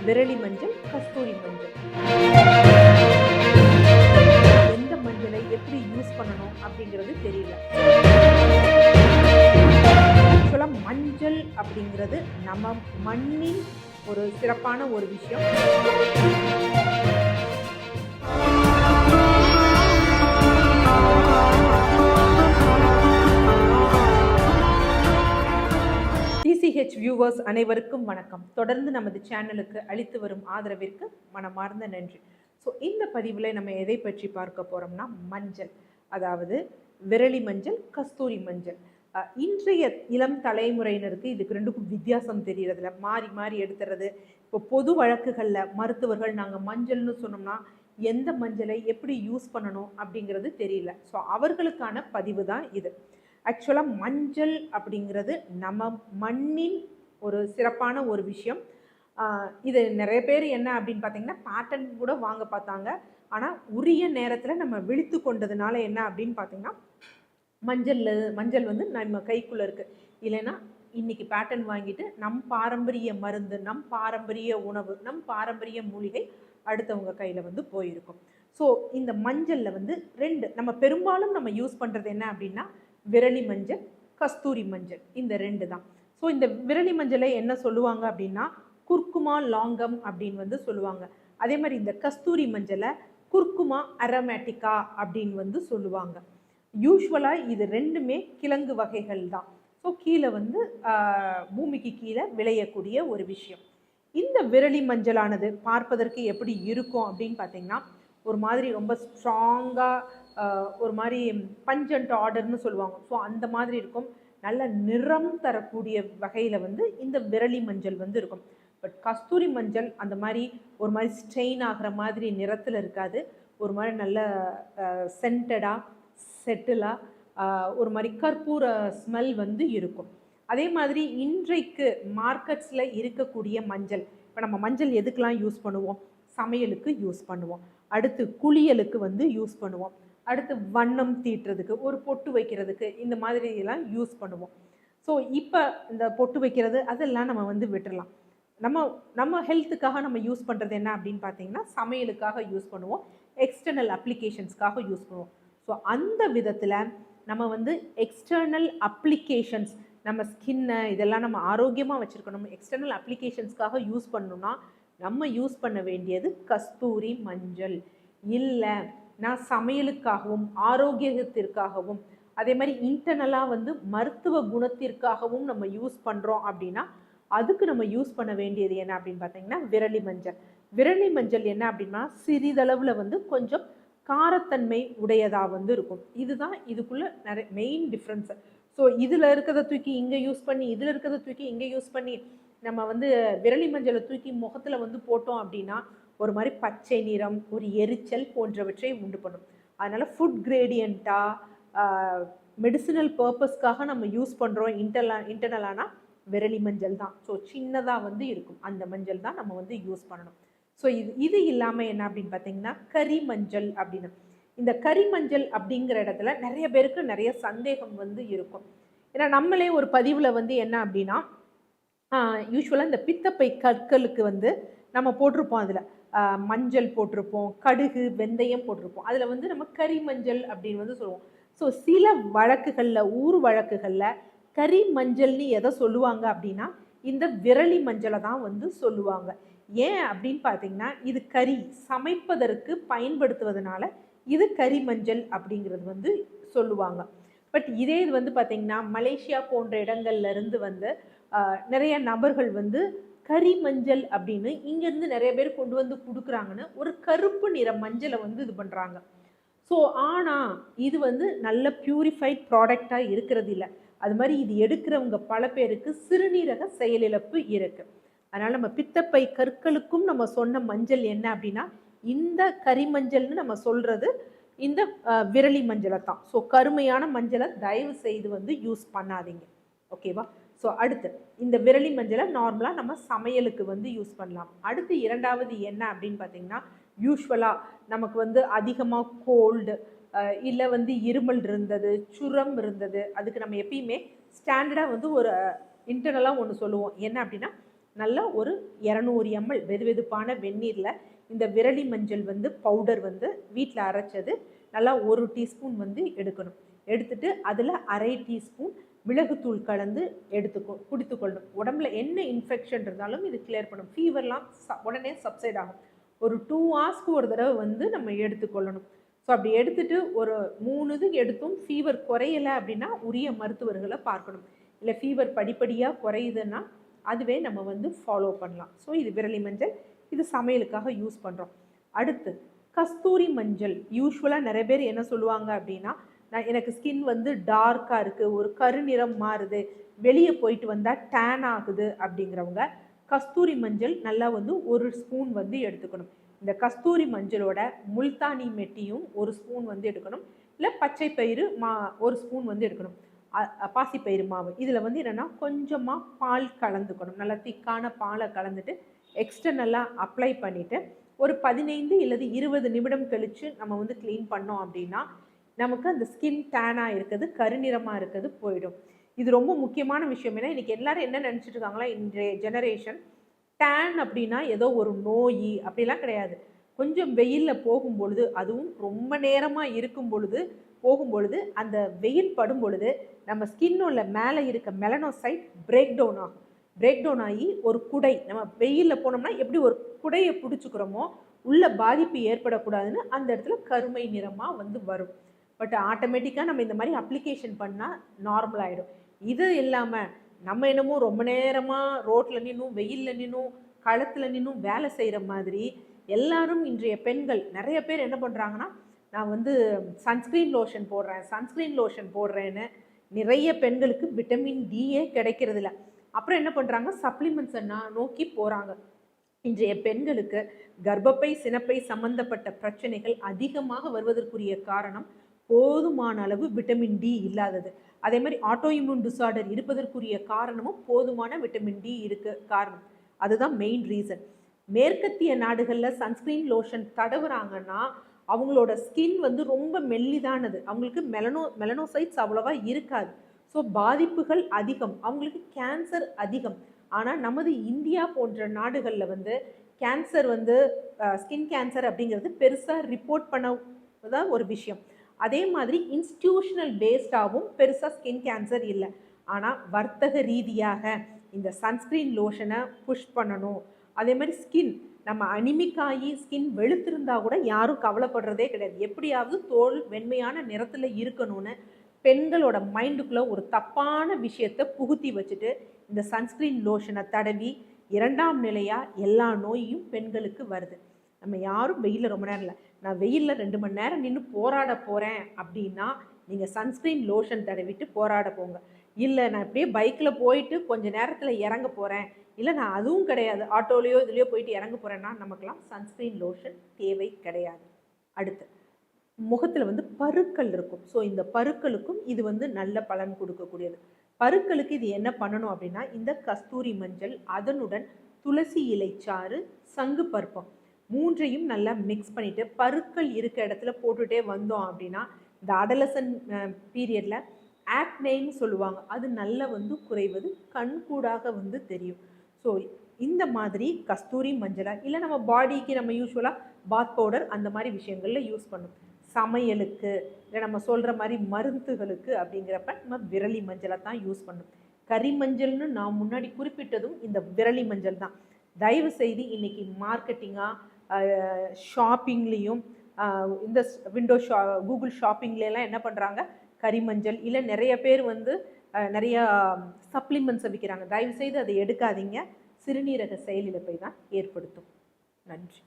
விரலி மஞ்சள், கஸ்தூரி மஞ்சள். எந்த மஞ்சளை எப்படி யூஸ் பண்ணணும் அப்படிங்கிறது தெரியல. ஆக்சுவலா மஞ்சள் அப்படிங்கிறது நம்ம மண்ணின் ஒரு சிறப்பான ஒரு விஷயம். டிசிஹெச் வியூவர்ஸ் அனைவருக்கும் வணக்கம். தொடர்ந்து நமது சேனலுக்கு அளித்து வரும் ஆதரவிற்கு மனமார்ந்த நன்றி. ஸோ இந்த பதிவில் நம்ம எதை பற்றி பார்க்க போகிறோம்னா மஞ்சள், அதாவது விரலி மஞ்சள், கஸ்தூரி மஞ்சள். இன்றைய இளம் தலைமுறையினருக்கு இதுக்கு ரெண்டுக்கும் வித்தியாசம் தெரிகிறதுல மாறி மாறி எடுத்துறது. இப்போ பொது வழக்குகளில் மருத்துவர்கள் நாங்கள் மஞ்சள்னு சொன்னோம்னா எந்த மஞ்சளை எப்படி யூஸ் பண்ணணும் அப்படிங்கிறது தெரியல. ஸோ அவர்களுக்கான பதிவு தான் இது. ஆக்சுவலாக மஞ்சள் அப்படிங்கிறது நம்ம மண்ணின் ஒரு சிறப்பான ஒரு விஷயம். இது நிறைய பேர் என்ன அப்படின்னு பார்த்தீங்கன்னா பேட்டன் கூட வாங்க பார்த்தாங்க. ஆனால் உரிய நேரத்தில் நம்ம விழித்து கொண்டதுனால என்ன அப்படின்னு பார்த்தீங்கன்னா மஞ்சள் வந்து நம்ம கைக்குள்ளே இருக்குது. இல்லைன்னா இன்றைக்கி பேட்டன் வாங்கிட்டு நம் பாரம்பரிய மருந்து, நம் பாரம்பரிய உணவு, நம் பாரம்பரிய மூலிகை அடுத்தவங்க கையில் வந்து போயிருக்கும். ஸோ இந்த மஞ்சளில் வந்து நம்ம பெரும்பாலும் நம்ம யூஸ் பண்ணுறது என்ன அப்படின்னா விரலி மஞ்சள், கஸ்தூரி மஞ்சள், இந்த ரெண்டு தான். ஸோ இந்த விரலி மஞ்சளை என்ன சொல்லுவாங்க அப்படின்னா குர்குமா லாங்கம் அப்படின்னு வந்து சொல்லுவாங்க. அதே மாதிரி இந்த கஸ்தூரி மஞ்சளை குர்குமா அரோமேட்டிக்கா அப்படின்னு வந்து சொல்லுவாங்க. யூஸ்வலாக இது ரெண்டுமே கிழங்கு வகைகள் தான். ஸோ கீழே வந்து பூமிக்கு கீழே விளையக்கூடிய ஒரு விஷயம். இந்த விரலி மஞ்சளானது பார்ப்பதற்கு எப்படி இருக்கும் அப்படின்னு பார்த்தீங்கன்னா ஒரு மாதிரி ரொம்ப ஸ்ட்ராங்காக ஒரு மாதிரி பஞ்சன்ட் ஆர்டர்னு சொல்லுவாங்க. ஸோ அந்த மாதிரி இருக்கும். நல்ல நிறம் தரக்கூடிய வகையில் வந்து இந்த விரலி மஞ்சள் வந்து இருக்கும். பட் கஸ்தூரி மஞ்சள் அந்த மாதிரி ஒரு மாதிரி ஸ்ட்ரெயின் ஆகிற மாதிரி நிறத்தில் இருக்காது. ஒரு மாதிரி நல்ல சென்டடாக செட்டிலாக ஒரு மாதிரி கற்பூர ஸ்மெல் வந்து இருக்கும். அதே மாதிரி இன்றைக்கு மார்க்கெட்ஸில் இருக்கக்கூடிய மஞ்சள், இப்போ நம்ம மஞ்சள் எதுக்கெலாம் யூஸ் பண்ணுவோம்? சமையலுக்கு யூஸ் பண்ணுவோம். அடுத்து குளியலுக்கு வந்து யூஸ் பண்ணுவோம். அடுத்து வண்ணம் தீட்டுறதுக்கு, ஒரு பொட்டு வைக்கிறதுக்கு, இந்த மாதிரி எல்லாம் யூஸ் பண்ணுவோம். ஸோ இப்போ இந்த பொட்டு வைக்கிறது அதெல்லாம் நம்ம வந்து விட்டுடலாம். நம்ம ஹெல்த்துக்காக நம்ம யூஸ் பண்ணுறது என்ன அப்படின்னு பார்த்தீங்கன்னா சமையலுக்காக யூஸ் பண்ணுவோம், எக்ஸ்டர்னல் அப்ளிகேஷன்ஸ்க்காக யூஸ் பண்ணுவோம். ஸோ அந்த விதத்தில் நம்ம வந்து எக்ஸ்டர்னல் அப்ளிகேஷன்ஸ், நம்ம ஸ்கின்னை இதெல்லாம் நம்ம ஆரோக்கியமாக வச்சுருக்கணும். எக்ஸ்டர்னல் அப்ளிகேஷன்ஸ்க்காக யூஸ் பண்ணணும்னா நம்ம யூஸ் பண்ண வேண்டியது கஸ்தூரி மஞ்சள். இல்லை நான் சமையலுக்காகவும் ஆரோக்கியத்திற்காகவும் அதே மாதிரி இன்டர்னலாக வந்து மருத்துவ குணத்திற்காகவும் நம்ம யூஸ் பண்ணுறோம் அப்படின்னா அதுக்கு நம்ம யூஸ் பண்ண வேண்டியது என்ன அப்படின்னு பார்த்தீங்கன்னா விரலி மஞ்சள். விரலி மஞ்சள் என்ன அப்படின்னா சிறிதளவில் வந்து கொஞ்சம் காரத்தன்மை உடையதாக வந்து இருக்கும். இதுதான் இதுக்குள்ள நிறைய மெயின் டிஃப்ரென்ஸு. ஸோ இதில் இருக்கிறத தூக்கி இங்கே யூஸ் பண்ணி, இதில் இருக்கிறத தூக்கி இங்கே யூஸ் பண்ணி நம்ம வந்து விரலி மஞ்சளை தூக்கி முகத்தில் வந்து போட்டோம் அப்படின்னா ஒரு மாதிரி பச்சை நிறம், ஒரு எரிச்சல் போன்றவற்றை உண்டு பண்ணும். அதனால் ஃபுட் கிரேடியண்ட்டாக மெடிசினல் பர்பஸ்க்காக நம்ம யூஸ் பண்ணுறோம் இன்டர்னலானா விரலி மஞ்சள் தான். ஸோ சின்னதாக வந்து இருக்கும் அந்த மஞ்சள் தான் நம்ம வந்து யூஸ் பண்ணணும். ஸோ இது இல்லாமல் என்ன அப்படின்னு பார்த்தீங்கன்னா கறி மஞ்சள் அப்படின்னு. இந்த கறி மஞ்சள் அப்படிங்கிற இடத்துல நிறைய பேருக்கு நிறைய சந்தேகம் வந்து இருக்கும். ஏன்னா நம்மளே ஒரு பதிவில் வந்து என்ன அப்படின்னா யூஸ்வலாக இந்த பித்தப்பை கற்களுக்கு வந்து நம்ம போட்டிருப்போம், அதில் மஞ்சள் போட்டிருப்போம், கடுகு, வெந்தயம் போட்டிருப்போம். அதில் வந்து நம்ம கறி மஞ்சள் அப்படின்னு வந்து சொல்லுவோம். ஸோ சில வழக்குகளில், ஊர் வழக்குகளில் கறி மஞ்சள்னு எதை சொல்லுவாங்க அப்படின்னா இந்த விரலி மஞ்சளை தான் வந்து சொல்லுவாங்க. ஏன் அப்படின்னு பார்த்தீங்கன்னா இது கறி சமைப்பதற்கு பயன்படுத்துவதனால இது கறி மஞ்சள் அப்படிங்கிறது வந்து சொல்லுவாங்க. பட் இதே இது வந்து பார்த்திங்கன்னா மலேசியா போன்ற இடங்கள்ல இருந்து வந்து நிறைய நபர்கள் வந்து கறி மஞ்சள் அப்படின்னு இங்கேருந்து நிறைய பேர் கொண்டு வந்து கொடுக்குறாங்கன்னு ஒரு கருப்பு நிற மஞ்சளை வந்து இது பண்ணுறாங்க. ஸோ ஆனால் இது வந்து நல்ல பியூரிஃபைட் ப்ராடக்டாக இருக்கிறது இல்லை. அது மாதிரி இது எடுக்கிறவங்க பல பேருக்கு சிறுநீரக செயலிழப்பு இருக்குது. அதனால் நம்ம பித்தப்பை கற்களுக்கும் நம்ம சொன்ன மஞ்சள் என்ன அப்படின்னா இந்த கறி மஞ்சள்னு நம்ம சொல்கிறது இந்த விரலி மஞ்சளை தான். ஸோ கருமையான மஞ்சளை தயவு செய்து வந்து யூஸ் பண்ணாதீங்க, ஓகேவா? ஸோ அடுத்து இந்த விரலி மஞ்சளை நார்மலாக நம்ம சமையலுக்கு வந்து யூஸ் பண்ணலாம். அடுத்து இரண்டாவது என்ன அப்படின்னு பார்த்தீங்கன்னா யூஸ்வலாக நமக்கு வந்து அதிகமாக கோல்டு இல்லை வந்து இருமல் இருந்தது, சுரம் இருந்தது, அதுக்கு நம்ம எப்பயுமே ஸ்டாண்டர்டாக வந்து ஒரு இன்டர்னலாக ஒன்று சொல்லுவோம். என்ன அப்படின்னா நல்லா ஒரு 200 ml வெதுவெதுப்பான வெந்நீரில் இந்த விரலி மஞ்சள் வந்து பவுடர் வந்து வீட்டில் அரைச்சது நல்லா 1 டீஸ்பூன் வந்து எடுக்கணும். எடுத்துட்டு அதில் 1/2 டீஸ்பூன் மிளகுத்தூள் கலந்து குடித்துக்கொள்ளணும். உடம்புல என்ன இன்ஃபெக்ஷன் இருந்தாலும் இது கிளியர் பண்ணும். ஃபீவர்லாம் உடனே சப்சைட் ஆகும். ஒரு 2 ஹவர்ஸ்க்கு ஒரு தடவை வந்து நம்ம எடுத்துக்கொள்ளணும். ஸோ அப்படி எடுத்துட்டு ஒரு 3 இது எடுத்தும் ஃபீவர் குறையலை அப்படின்னா உரிய மருத்துவர்களை பார்க்கணும். இல்லை ஃபீவர் படிப்படியாக குறையுதுன்னா அதுவே நம்ம வந்து ஃபாலோ பண்ணலாம். ஸோ இது விரலி மஞ்சள், இது சமையலுக்காக யூஸ் பண்ணுறோம். அடுத்து கஸ்தூரி மஞ்சள். யூஸ்வலாக நிறைய பேர் என்ன சொல்லுவாங்க அப்படின்னா, எனக்கு ஸ்கின் வந்து டார்க்காக இருக்குது, ஒரு கருநிறம் மாறுது, வெளியே போயிட்டு வந்தால் டேன் ஆகுது அப்படிங்கிறவங்க கஸ்தூரி மஞ்சள் நல்லா வந்து 1 ஸ்பூன் வந்து எடுத்துக்கணும். இந்த கஸ்தூரி மஞ்சளோட முல்தானி மெட்டியும் 1 ஸ்பூன் வந்து எடுக்கணும். இல்லை பச்சை பயிறு 1 ஸ்பூன் வந்து எடுக்கணும். பாசிப்பயிறு மாவு இதில் வந்து என்னென்னா கொஞ்சமாக பால் கலந்துக்கணும். நல்லா திக்கான பாலை கலந்துட்டு எக்ஸ்டர்னலாக அப்ளை பண்ணிவிட்டு ஒரு 15 இல்லது 20 நிமிடம் கழித்து நம்ம வந்து க்ளீன் பண்ணோம் அப்படின்னா நமக்கு அந்த ஸ்கின் டேனாக இருக்குது, கருநிறமாக இருக்குது போயிடும். இது ரொம்ப முக்கியமான விஷயம். ஏன்னா இன்றைக்கி எல்லோரும் என்ன நினச்சிட்டு இருக்காங்களா, இன்றைய ஜெனரேஷன் டேன் அப்படின்னா ஏதோ ஒரு நோய் அப்படிலாம் கிடையாது. கொஞ்சம் வெயிலில் போகும் பொழுது, அதுவும் ரொம்ப நேரமாக இருக்கும் பொழுது போகும்பொழுது, அந்த வெயில் படும் பொழுது நம்ம ஸ்கின்னோட மேலே இருக்க மெலனோசைட் பிரேக் டவுன் ஆகி ஒரு குடை, நம்ம வெயிலில் போனோம்னா எப்படி ஒரு குடையை பிடிச்சிக்கிறோமோ உள்ள பாதிப்பு ஏற்படக்கூடாதுன்னு அந்த இடத்துல கருமை நிறமாக வந்து வரும். பட் ஆட்டோமேட்டிக்காக நம்ம இந்த மாதிரி அப்ளிகேஷன் பண்ணால் நார்மல் ஆகிடும். இது இல்லாமல் நம்ம என்னமோ ரொம்ப நேரமாக ரோட்டில் நின்னும் வெயிலில் நின்னும் களத்தில் நின்னும் வேலை செய்கிற மாதிரி எல்லாரும் இன்றைய பெண்கள் நிறைய பேர் என்ன பண்ணுறாங்கன்னா, நான் வந்து சன்ஸ்க்ரீன் லோஷன் போடுறேன்னு நிறைய பெண்களுக்கு விட்டமின் டியே கிடைக்கிறதில்ல. அப்புறம் என்ன பண்ணுறாங்க, சப்ளிமெண்ட்ஸை நோக்கி போகிறாங்க. இன்றைய பெண்களுக்கு கர்ப்பப்பை சினப்பை சம்பந்தப்பட்ட பிரச்சனைகள் அதிகமாக வருவதற்குரிய காரணம் போதுமான அளவு விட்டமின் டி இல்லாதது. அதே மாதிரி ஆட்டோ இம்யூன் டிசார்டர் இருப்பதற்குரிய காரணமும் போதுமான விட்டமின் டி காரணம். அதுதான் மெயின் ரீசன். மேற்கத்திய நாடுகளில் சன்ஸ்க்ரீன் லோஷன் தடவுறாங்கன்னா அவங்களோட ஸ்கின் வந்து ரொம்ப மெல்லிதானது, அவங்களுக்கு மெலனோசைட்ஸ் அவ்வளோவா இருக்காது. ஸோ பாதிப்புகள் அதிகம், அவங்களுக்கு கேன்சர் அதிகம். ஆனால் நமது இந்தியா போன்ற நாடுகளில் வந்து கேன்சர் வந்து ஸ்கின் கேன்சர் அப்படிங்கிறது பெருசாக ரிப்போர்ட் பண்ணதான் ஒரு விஷயம். அதே மாதிரி இன்ஸ்டிடியூஷனல் பேஸ்டாகவும் பெருசாக ஸ்கின் கேன்சர் இல்லை. ஆனால் வர்த்தக ரீதியாக இந்த சன்ஸ்க்ரீன் லோஷனை புஷ் பண்ணணும். அதே மாதிரி ஸ்கின் நம்ம அனிமிக்காகி ஸ்கின் வெளுத்திருந்தா கூட யாரும் கவலைப்படுறதே கிடையாது. எப்படியாவது தோல் வெண்மையான நிறத்தில் இருக்கணும்னு பெண்களோட மைண்டுக்குள்ளே ஒரு தப்பான விஷயத்தை புகுத்தி வச்சுட்டு இந்த சன்ஸ்க்ரீன் லோஷனை தடவி 2ஆம் நிலையாக எல்லா நோயும் பெண்களுக்கு வருது. நம்ம யாரும் வெயிலில் ரொம்ப நேரம் இல்லை, நான் வெயிலில் 2 மணி நேரம் நின்று போராட போகிறேன் அப்படின்னா நீங்கள் சன்ஸ்க்ரீன் லோஷன் தடவிட்டு போராட போங்க. இல்லை நான் இப்படியே பைக்கில் போயிட்டு கொஞ்சம் நேரத்தில் இறங்க போகிறேன், இல்லை நான் அதுவும் கிடையாது ஆட்டோலையோ இதுலையோ போயிட்டு இறங்க போகிறேன்னா நமக்கெல்லாம் சன்ஸ்க்ரீன் லோஷன் தேவை கிடையாது. அடுத்து முகத்தில் வந்து பருக்கள் இருக்கும். ஸோ இந்த பருக்களுக்கும் இது வந்து நல்ல பலன் கொடுக்கக்கூடியது. பருக்களுக்கு இது என்ன பண்ணணும் அப்படின்னா, இந்த கஸ்தூரி மஞ்சள் அதனுடன் துளசி இலைச்சாறு சங்கு பருப்பம் 3ஐயும் நல்லா மிக்ஸ் பண்ணிவிட்டு பருக்கள் இருக்க இடத்துல போட்டுகிட்டே வந்தோம் அப்படின்னா இந்த அடலசன் பீரியடில் ஆக்னேன்னு சொல்லுவாங்க, அது நல்லா வந்து குறைவது கண்கூடாக வந்து தெரியும். ஸோ இந்த மாதிரி கஸ்தூரி மஞ்சளை இல்லை நம்ம பாடிக்கு நம்ம யூஸ்வலாக பாத் பவுடர் அந்த மாதிரி விஷயங்களில் யூஸ் பண்ணும். சமையலுக்கு இல்லை நம்ம சொல்கிற மாதிரி மருந்துகளுக்கு அப்படிங்கிறப்ப நம்ம விரலி மஞ்சளை தான் யூஸ் பண்ணும். கறி மஞ்சள்னு நான் முன்னாடி குறிப்பிட்டதும் இந்த விரலி மஞ்சள் தான். தயவு செய்து இன்றைக்கி மார்க்கெட்டிங்காக ஷாப்பிங்லேயும் இந்த கூகுள் ஷாப்பிங்லாம் என்ன பண்ணுறாங்க, கறி மஞ்சள் இல்லை நிறைய பேர் வந்து நிறையா சப்ளிமெண்ட்ஸை விற்கிறாங்க. தயவு செய்து அதை எடுக்காதீங்க, சிறுநீரக செயலிழப்பை தான் ஏற்படுத்தும். நன்றி.